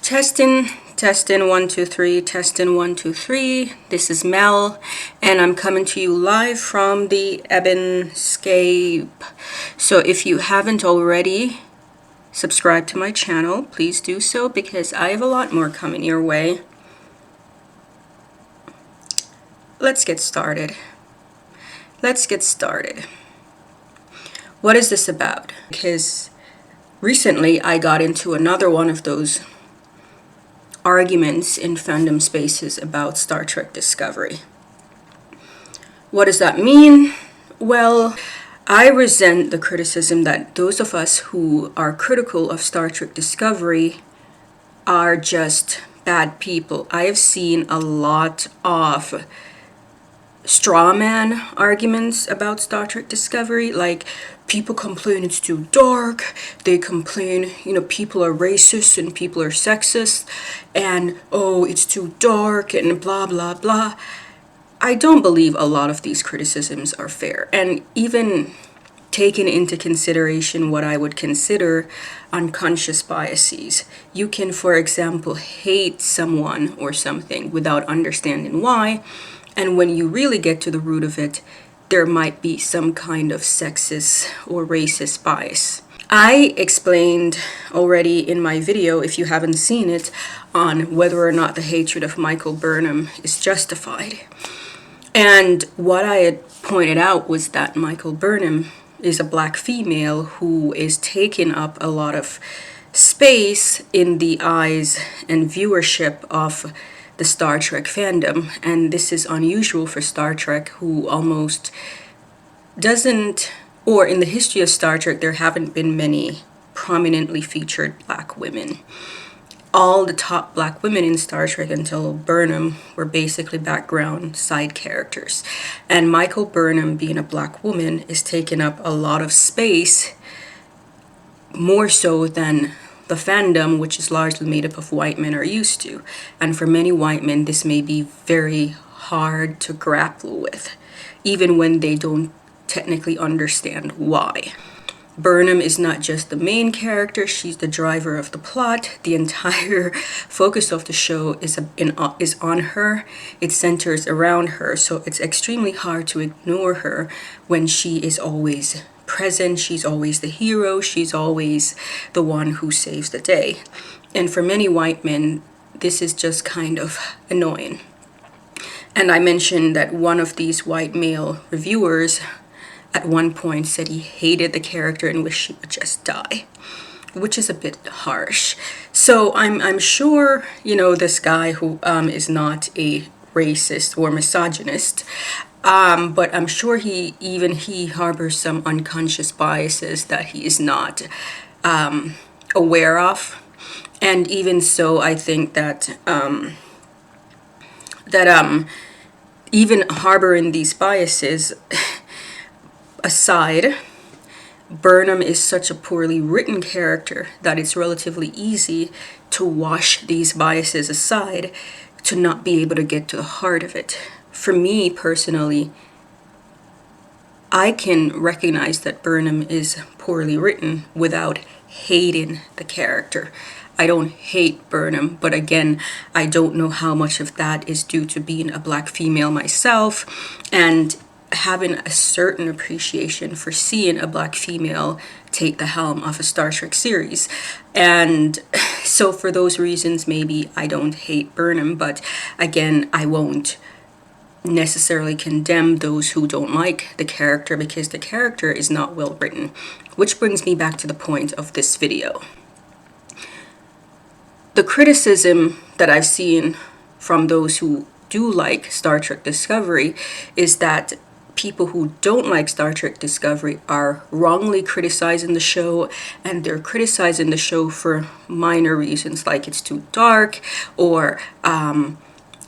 Testing, testing, 1, 2, 3, testing, 1, 2, 3. This is Mel, and I'm coming to you live from the Ebonscape. So if you haven't already subscribed to my channel, please do so because I have a lot more coming your way. Let's get started. What is this about? Because recently I got into another one of those arguments in fandom spaces about Star Trek Discovery. What does that mean? Well, I resent the criticism that those of us who are critical of Star Trek Discovery are just bad people. I have seen a lot of straw man arguments about Star Trek Discovery, like people complain it's too dark, they complain, people are racist and people are sexist, and oh, it's too dark and blah blah blah. I don't believe a lot of these criticisms are fair, and even taking into consideration what I would consider unconscious biases. You can, for example, hate someone or something without understanding why, and when you really get to the root of it, there might be some kind of sexist or racist bias. I explained already in my video, if you haven't seen it, on whether or not the hatred of Michael Burnham is justified. And what I had pointed out was that Michael Burnham is a black female who is taking up a lot of space in the eyes and viewership of the Star Trek fandom, and this is unusual for Star Trek, who almost doesn't, or in the history of Star Trek, there haven't been many prominently featured black women. All the top black women in Star Trek until Burnham were basically background side characters, and Michael Burnham, being a black woman, is taking up a lot of space, more so than the fandom, which is largely made up of white men, are used to. And for many white men, this may be very hard to grapple with, even when they don't technically understand why. Burnham is not just the main character, she's the driver of the plot. The entire focus of the show is on her. It centers around her, so it's extremely hard to ignore her when she is always present. She's always the hero, she's always the one who saves the day. And for many white men, this is just kind of annoying. And I mentioned that one of these white male reviewers at one point said he hated the character and wished she would just die, which is a bit harsh. So I'm sure, this guy who is not a racist or misogynist, but I'm sure he harbors some unconscious biases that he is not aware of. And even so, I think that even harboring these biases aside, Burnham is such a poorly written character that it's relatively easy to wash these biases aside, to not be able to get to the heart of it. For me personally, I can recognize that Burnham is poorly written without hating the character. I don't hate Burnham, but again, I don't know how much of that is due to being a black female myself and having a certain appreciation for seeing a black female take the helm of a Star Trek series. And so for those reasons, maybe I don't hate Burnham, but again, I won't necessarily condemn those who don't like the character because the character is not well written. Which brings me back to the point of this video. The criticism that I've seen from those who do like Star Trek Discovery is that people who don't like Star Trek Discovery are wrongly criticizing the show, and they're criticizing the show for minor reasons, like it's too dark, or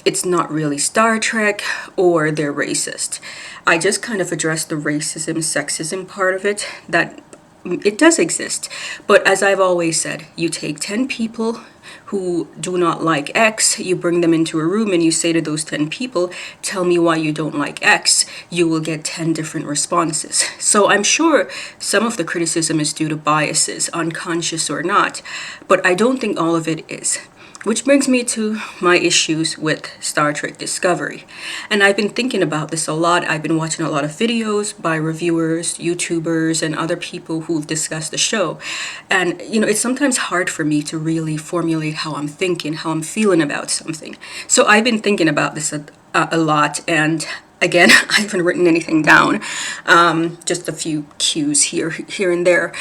it's not really Star Trek, or they're racist. I just kind of addressed the racism, sexism part of it, that it does exist. But as I've always said, you take 10 people who do not like X, you bring them into a room and you say to those 10 people, tell me why you don't like X, you will get 10 different responses. So I'm sure some of the criticism is due to biases, unconscious or not, but I don't think all of it is. Which brings me to my issues with Star Trek Discovery. And I've been thinking about this a lot. I've been watching a lot of videos by reviewers, YouTubers, and other people who've discussed the show. And, it's sometimes hard for me to really formulate how I'm thinking, how I'm feeling about something. So I've been thinking about this a lot. And again, I haven't written anything down, just a few cues here and there.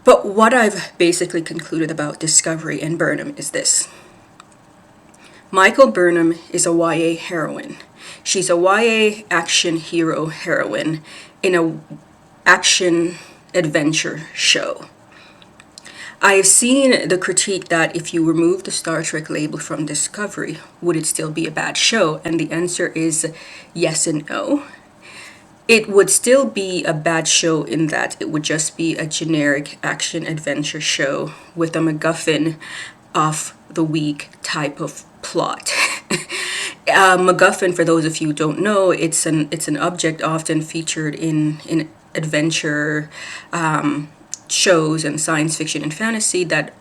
But what I've basically concluded about Discovery and Burnham is this. Michael Burnham is a YA heroine. She's a YA action hero heroine in a action adventure show. I have seen the critique that if you remove the Star Trek label from Discovery, would it still be a bad show? And the answer is yes and no. It would still be a bad show in that it would just be a generic action adventure show with a MacGuffin of the week type of plot. MacGuffin, for those of you who don't know, it's an object often featured in adventure shows and science fiction and fantasy that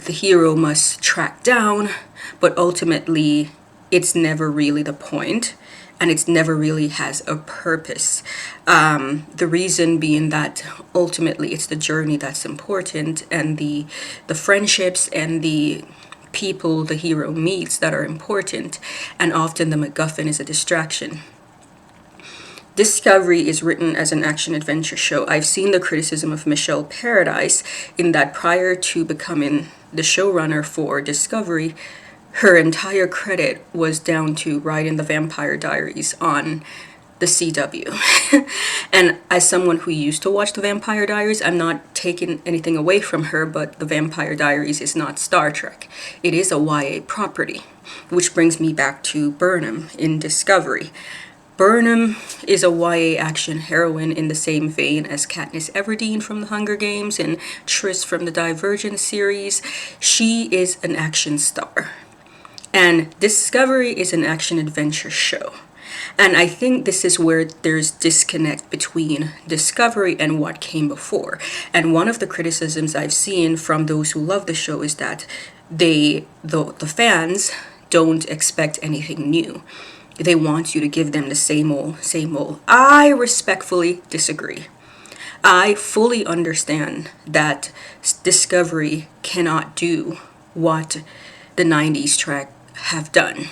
the hero must track down, but ultimately it's never really the point, and it's never really has a purpose. The reason being that ultimately it's the journey that's important, and the friendships and the people the hero meets that are important, and often the MacGuffin is a distraction. Discovery is written as an action adventure show. I've seen the criticism of Michelle Paradise in that prior to becoming the showrunner for Discovery, her entire credit was down to writing the Vampire Diaries on the CW. And as someone who used to watch the Vampire Diaries, I'm not taking anything away from her, but the Vampire Diaries is not Star Trek. It is a YA property, which brings me back to Burnham in Discovery. Burnham is a YA action heroine in the same vein as Katniss Everdeen from The Hunger Games and Triss from the Divergent series. She is an action star. And Discovery is an action adventure show. And I think this is where there's disconnect between Discovery and what came before. And one of the criticisms I've seen from those who love the show is that the fans don't expect anything new. They want you to give them the same old, same old. I respectfully disagree. I fully understand that Discovery cannot do what the 90s Trek have done.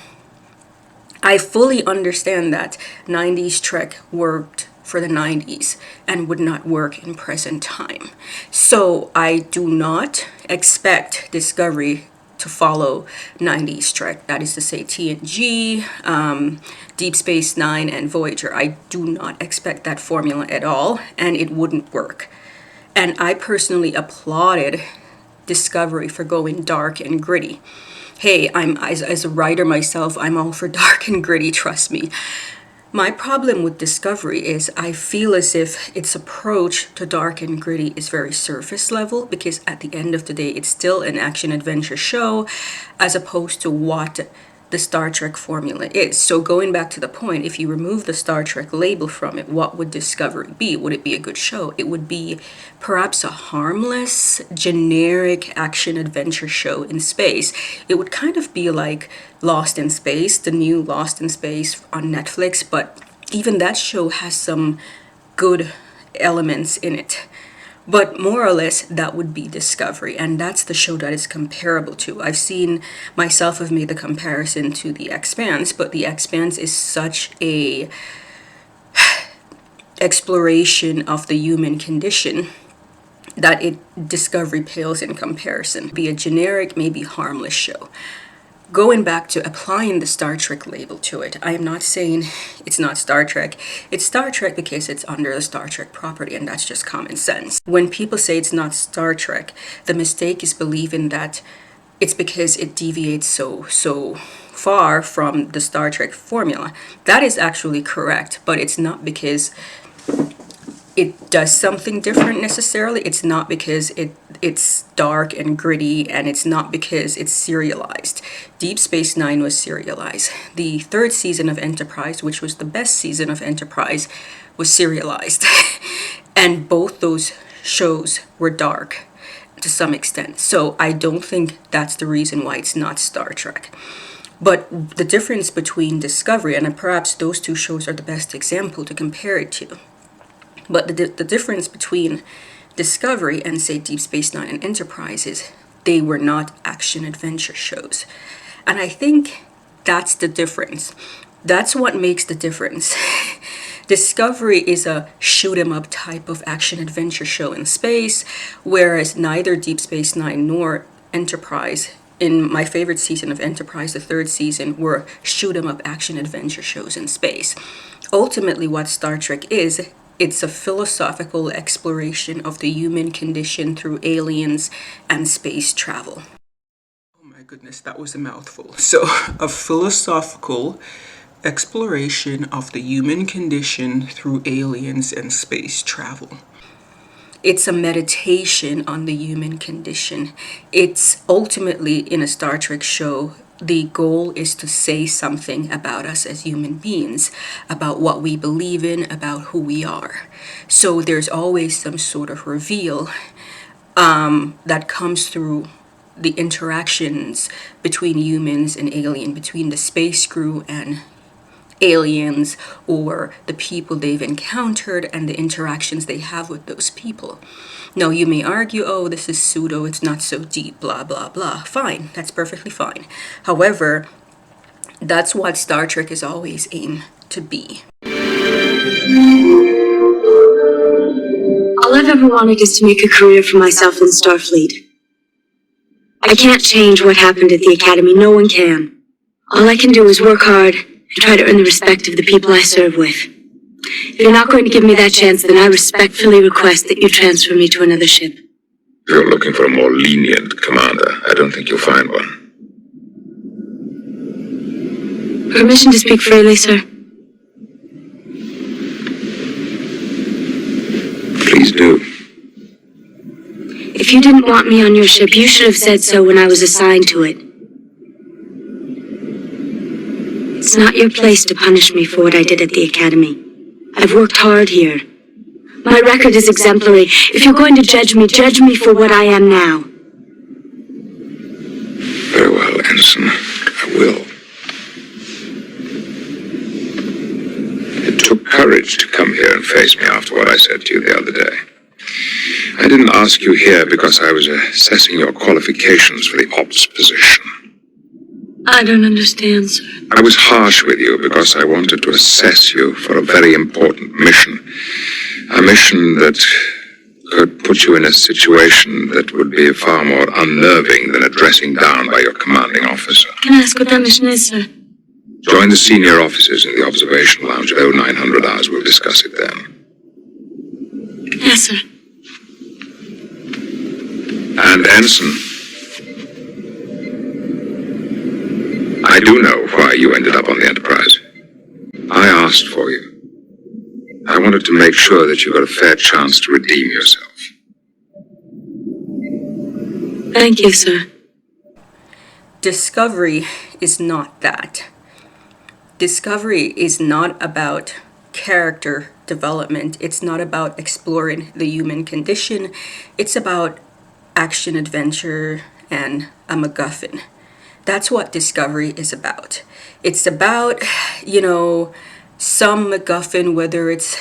I fully understand that 90s Trek worked for the 90s and would not work in present time. So I do not expect Discovery to follow 90s Trek, that is to say TNG, Deep Space Nine, and Voyager. I do not expect that formula at all, and it wouldn't work. And I personally applauded Discovery for going dark and gritty. Hey, as a writer myself, I'm all for dark and gritty, trust me. My problem with Discovery is I feel as if its approach to dark and gritty is very surface level, because at the end of the day, it's still an action adventure show as opposed to what the Star Trek formula is. So going back to the point, if you remove the Star Trek label from it, what would Discovery be? Would it be a good show? It would be perhaps a harmless, generic action adventure show in space. It would kind of be like Lost in Space, the new Lost in Space on Netflix, but even that show has some good elements in it. But more or less, that would be Discovery, and that's the show that it's comparable to. I've seen myself have made the comparison to The Expanse, but The Expanse is such a exploration of the human condition that Discovery pales in comparison. Be a generic, maybe harmless show. Going back to applying the Star Trek label to it, I am not saying it's not Star Trek. It's Star Trek because it's under the Star Trek property, and that's just common sense. When people say it's not Star Trek, the mistake is believing that it's because it deviates so far from the Star Trek formula. That is actually correct, but it's not because it does something different necessarily. It's not because it's dark and gritty, and it's not because it's serialized. Deep Space Nine was serialized. The third season of Enterprise, which was the best season of Enterprise, was serialized. And both those shows were dark. to some extent. So I don't think that's the reason why it's not Star Trek. But the difference between Discovery, and perhaps those two shows are the best example to compare it to, but the difference between Discovery and, say, Deep Space Nine and Enterprise is they were not action-adventure shows. And I think that's the difference. That's what makes the difference. Discovery is a shoot-'em-up type of action-adventure show in space, whereas neither Deep Space Nine nor Enterprise, in my favorite season of Enterprise, the third season, were shoot-'em-up action-adventure shows in space. Ultimately, what Star Trek is, it's a philosophical exploration of the human condition through aliens and space travel. Oh my goodness, that was a mouthful. So, a philosophical exploration of the human condition through aliens and space travel. It's a meditation on the human condition. It's ultimately, in a Star Trek show, the goal is to say something about us as human beings, about what we believe in, about who we are. So there's always some sort of reveal that comes through the interactions between humans and alien, between the space crew and aliens, or the people they've encountered and the interactions they have with those people. Now, you may argue, oh, this is pseudo, it's not so deep, blah, blah, blah. Fine, that's perfectly fine. However, that's what Star Trek is always aimed to be. All I've ever wanted is to make a career for myself in Starfleet. I can't change what happened at the Academy, no one can. All I can do is work hard and try to earn the respect of the people I serve with. If you're not going to give me that chance, then I respectfully request that you transfer me to another ship. If you're looking for a more lenient commander, I don't think you'll find one. Permission to speak freely, sir? Please do. If you didn't want me on your ship, you should have said so when I was assigned to it. It's not your place to punish me for what I did at the Academy. I've worked hard here. My record is exemplary. If you're going to judge me for what I am now. Very well, Ensign. I will. It took courage to come here and face me after what I said to you the other day. I didn't ask you here because I was assessing your qualifications for the ops position. I don't understand, sir. I was harsh with you because I wanted to assess you for a very important mission. A mission that could put you in a situation that would be far more unnerving than a dressing down by your commanding officer. Can I ask what that mission is, sir? Join the senior officers in the observation lounge at 0900 hours. We'll discuss it then. Yes, sir. And Ensign, I do know why you ended up on the Enterprise. I asked for you. I wanted to make sure that you got a fair chance to redeem yourself. Thank you, sir. Discovery is not that. Discovery is not about character development. It's not about exploring the human condition. It's about action, adventure, and a MacGuffin. That's what Discovery is about. It's about, some MacGuffin, whether it's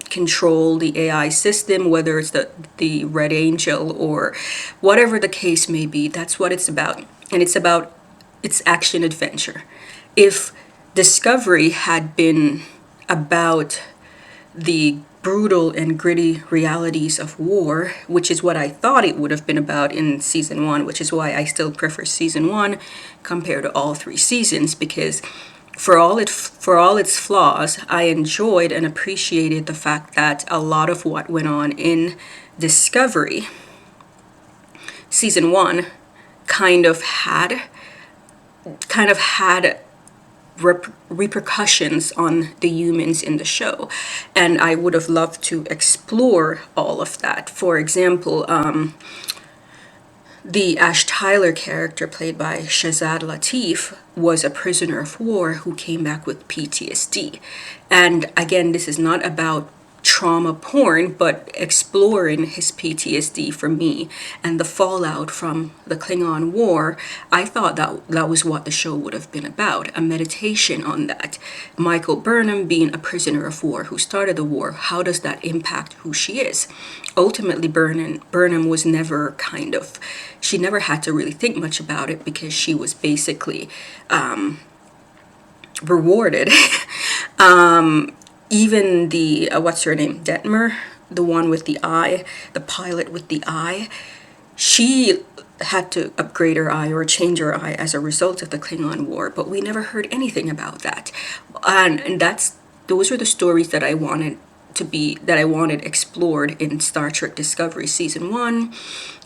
control the AI system, whether it's the Red Angel, or whatever the case may be. That's what it's about. And it's action adventure. If Discovery had been about the brutal and gritty realities of war, which is what I thought it would have been about in season 1, which is why I still prefer season 1 compared to all 3 seasons, because for all its flaws, I enjoyed and appreciated the fact that a lot of what went on in Discovery, season 1, kind of had repercussions on the humans in the show, and I would have loved to explore all of that. For example, the Ash Tyler character played by Shazad Latif was a prisoner of war who came back with PTSD. And again, this is not about trauma porn, but exploring his PTSD for me and the fallout from the Klingon War. I thought that was what the show would have been about, a meditation on that. Michael Burnham being a prisoner of war who started the war, how does that impact who she is? Ultimately, Burnham was never she never had to really think much about it because she was basically rewarded. Even the, what's her name, Detmer, the one with the eye, the pilot with the eye, she had to upgrade her eye or change her eye as a result of the Klingon War, but we never heard anything about that. And those are the stories that I wanted explored in Star Trek Discovery Season 1,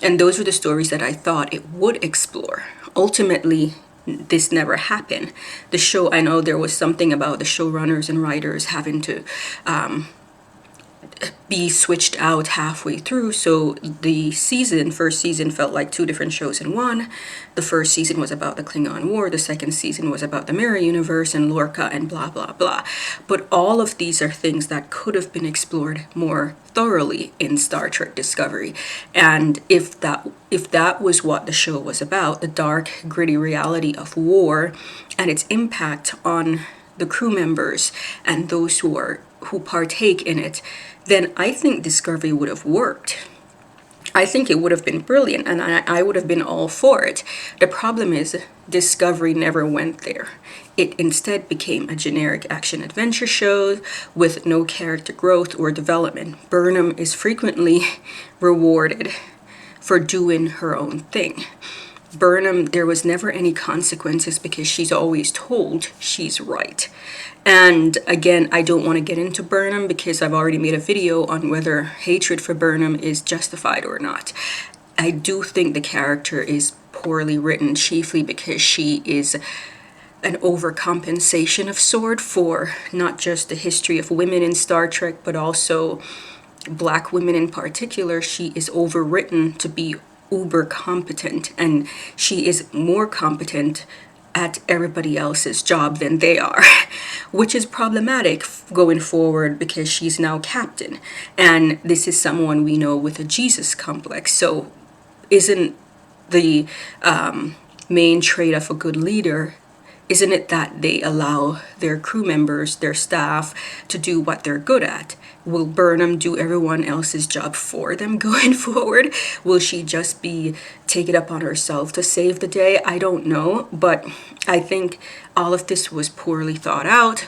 and those were the stories that I thought it would explore. Ultimately, this never happened. The show, I know there was something about the showrunners and writers having to be switched out halfway through, so the first season felt like two different shows in one. The first season was about the Klingon War, the second season was about the Mirror Universe and Lorca and blah blah blah. But all of these are things that could have been explored more thoroughly in Star Trek Discovery. And if that was what the show was about, the dark, gritty reality of war and its impact on the crew members and those who partake in it, then I think Discovery would have worked. I think it would have been brilliant, and I would have been all for it. The problem is Discovery never went there. It instead became a generic action-adventure show with no character growth or development. Burnham is frequently rewarded for doing her own thing. Burnham, there was never any consequences because she's always told she's right. And again, I don't want to get into Burnham because I've already made a video on whether hatred for Burnham is justified or not. I do think the character is poorly written, chiefly because she is an overcompensation of sort for not just the history of women in Star Trek, but also Black women in particular. She is overwritten to be uber competent, and she is more competent at everybody else's job than they are, which is problematic going forward because she's now captain, and this is someone we know with a Jesus complex. So isn't the main trait of a good leader, isn't it that they allow their crew members, their staff, to do what they're good at? Will Burnham do everyone else's job for them going forward? Will she just take it up on herself to save the day? I don't know, but I think all of this was poorly thought out,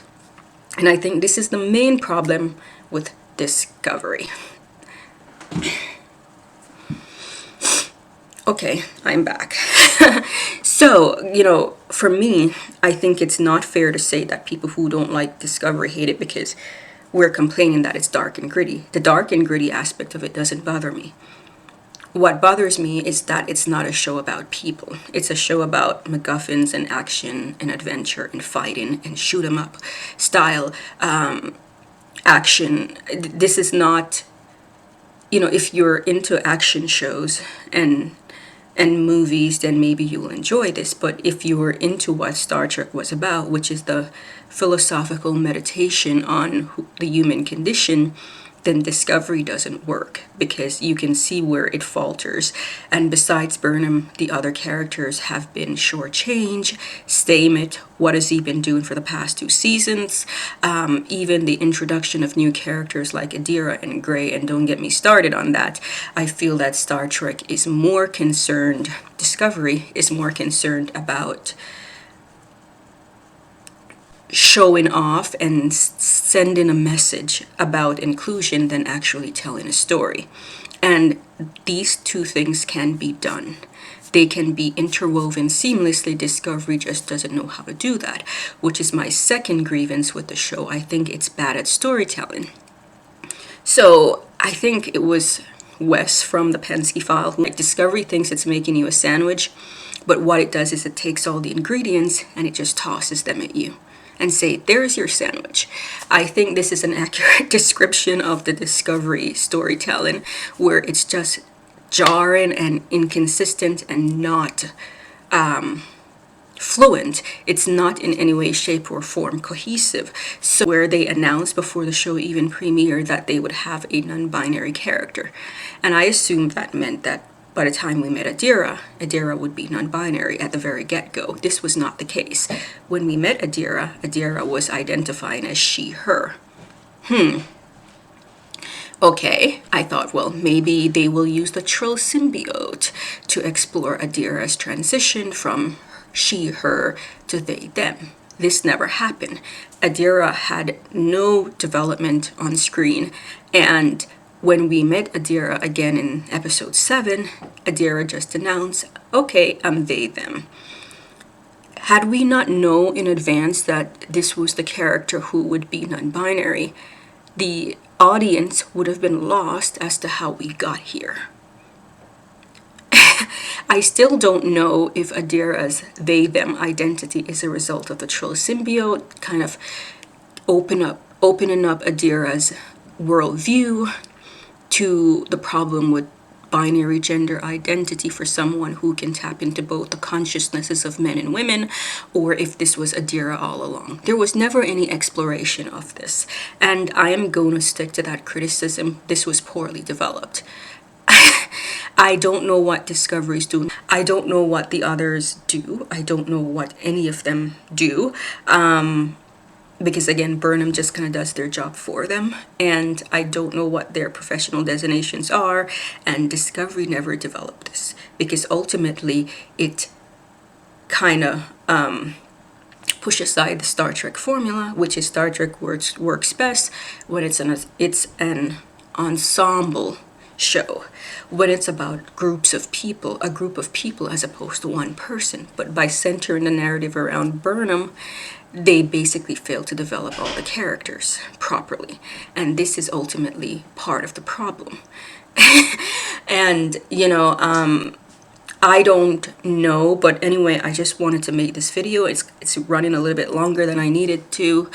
and I think this is the main problem with Discovery. Okay, I'm back. So, for me, I think it's not fair to say that people who don't like Discovery hate it because we're complaining that it's dark and gritty. The dark and gritty aspect of it doesn't bother me. What bothers me is that it's not a show about people. It's a show about MacGuffins and action and adventure and fighting and shoot 'em up style action. This is not, if you're into action shows and movies, then maybe you'll enjoy this. But if you were into what Star Trek was about, which is the philosophical meditation on the human condition, then Discovery doesn't work because you can see where it falters. And besides Burnham, the other characters have been shortchanged. Stamets, what has he been doing for the past 2 seasons? Even the introduction of new characters like Adira and Gray, and don't get me started on that. I feel that Star Trek is more concerned, Discovery is more concerned about showing off and sending a message about inclusion than actually telling a story. And these two things can be done. They can be interwoven seamlessly. Discovery just doesn't know how to do that, which is my second grievance with the show. I think it's bad at storytelling. So I think it was Wes from the Penske File who, Discovery thinks it's making you a sandwich, but what it does is it takes all the ingredients and it just tosses them at you and say, there's your sandwich. I think this is an accurate description of the Discovery storytelling, where it's just jarring and inconsistent and not fluent. It's not in any way, shape, or form cohesive. So where they announced before the show even premiered that they would have a non-binary character. And I assumed that meant that by the time we met Adira, Adira would be non-binary at the very get-go. This was not the case. When we met Adira, Adira was identifying as she, her. Okay, I thought, well, maybe they will use the Trill symbiote to explore Adira's transition from she, her to they, them. This never happened. Adira had no development on screen, and when we met Adira again in episode 7, Adira just announced, okay, I'm they, them. Had we not known in advance that this was the character who would be non-binary, the audience would have been lost as to how we got here. I still don't know if Adira's they-them identity is a result of the Trill symbiote kind of opening up Adira's worldview to the problem with binary gender identity for someone who can tap into both the consciousnesses of men and women, or if this was Adira all along. There was never any exploration of this, and I am going to stick to that criticism. This was poorly developed. I don't know what Discovery's doing. I don't know what the others do. I don't know what any of them do. Because again, Burnham just kind of does their job for them, and I don't know what their professional designations are, and Discovery never developed this, because ultimately it kind of push aside the Star Trek formula, which is Star Trek works best when it's an ensemble show, when it's about groups of people, a group of people as opposed to one person. But by centering the narrative around Burnham, they basically failed to develop all the characters properly, and this is ultimately part of the problem. And I don't know, but anyway, I just wanted to make this video. It's running a little bit longer than I needed to.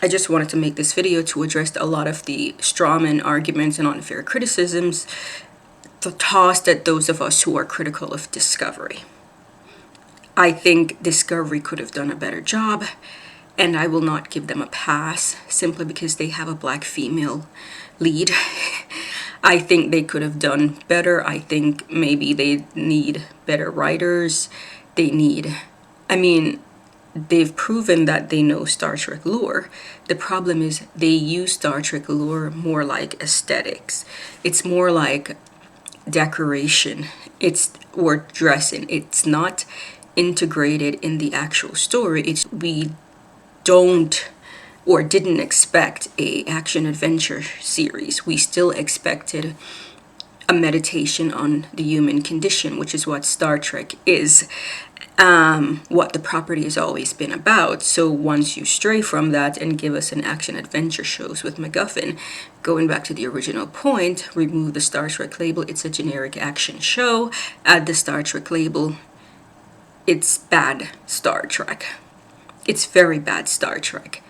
I just wanted to make this video to address a lot of the strawman arguments and unfair criticisms tossed at those of us who are critical of Discovery. I think Discovery could have done a better job, and I will not give them a pass simply because they have a black female lead. I think they could have done better. I think maybe they need better writers. They've proven that they know Star Trek lore. The problem is they use Star Trek lore more like aesthetics. It's more like decoration. Or dressing. It's not integrated in the actual story. We don't or didn't expect a action adventure series. We still expected a meditation on the human condition, which is what Star Trek is, what the property has always been about. So once you stray from that and give us an action adventure shows with MacGuffin, going back to the original point, remove the Star Trek label, it's a generic action show, add the Star Trek label, it's bad Star Trek. It's very bad Star Trek.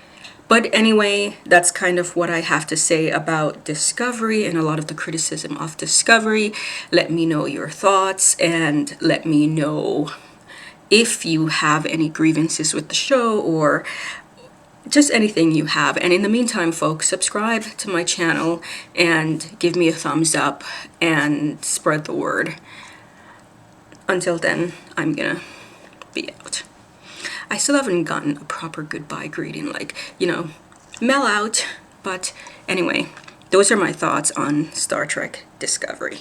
But anyway, that's kind of what I have to say about Discovery and a lot of the criticism of Discovery. Let me know your thoughts, and let me know if you have any grievances with the show or just anything you have. And in the meantime, folks, subscribe to my channel and give me a thumbs up and spread the word. Until then, I'm gonna be out. I still haven't gotten a proper goodbye greeting, Mel out. But anyway, those are my thoughts on Star Trek Discovery.